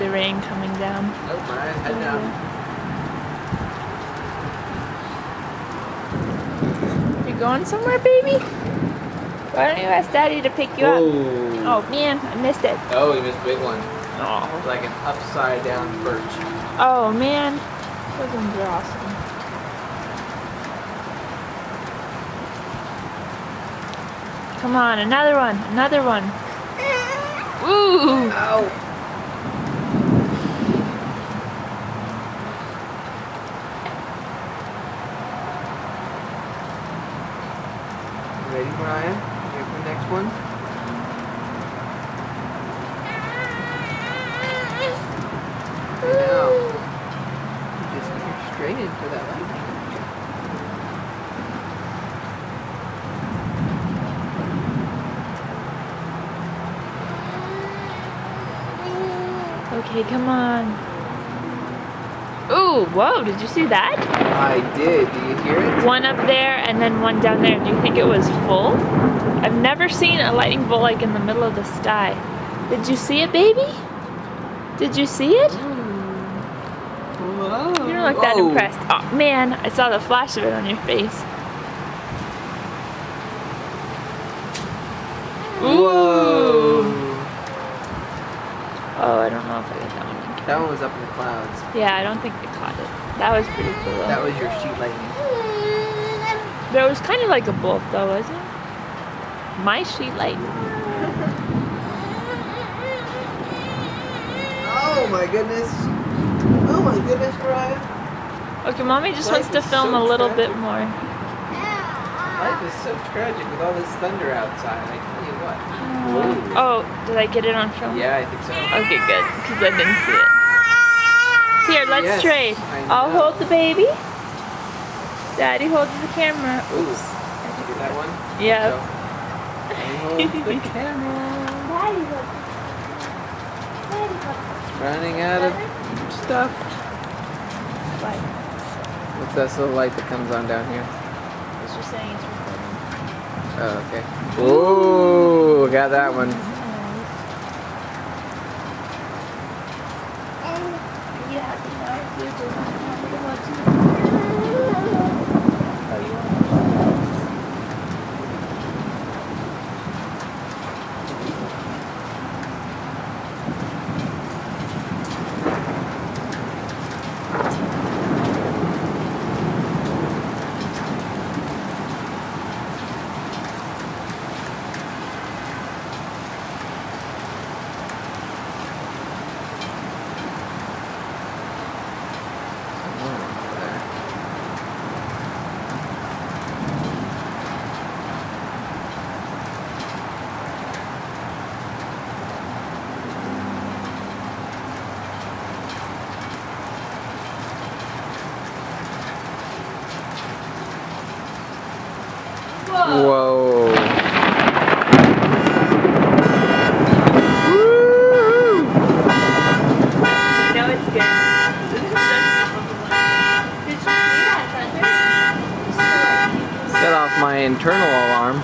the rain coming down. Nope, Mariah's heading down. You going somewhere, baby? Why don't you ask Daddy to pick you up? Oh man, I missed it. Oh, you missed a big one. Oh. It's like an upside down perch. Oh man, those ones are awesome. Come on, another one, another one. Ooh! Ow! Ready, Mariah? Here for the next one? Now, you just steer straight into that lightning. Okay, come on. Ooh, whoa, did you see that? I did. Do you hear it? One up there and then one down there. Do you think it was full? I've never seen a lightning bolt like in the middle of the sky. Did you see it, baby? Did you see it? Whoa. You don't look that impressed. Oh man, I saw the flash of it on your face. Whoa. Oh, I don't know if I got that one. That one was up in the clouds. Yeah, I don't think they caught it. That was pretty cool though. That was your sheet lightning. But it was kind of like a bolt though, wasn't it? My sheet lightning. Oh my goodness. Oh my goodness, Mariah. Okay, Mommy just Life wants to is film so a little tragic. bit more. Life is so tragic with all this thunder outside. I tell you what. Oh, did I get it on film? Yeah, I think so. Okay, good, because I didn't see it. Here, let's Yes, trade. I I'll know. hold the baby. Daddy holds the camera. Ooh. Oops. Did you get that one? Yep. So, I hold the camera. Daddy holds. Daddy holds. Running out of stuff. What? What's that little light that comes on down here? It's just saying it's recording. Oh, okay. Ooh, got that one. Yeah, Whoa. You know it's good. Did you see that thunder? Set off my internal alarm.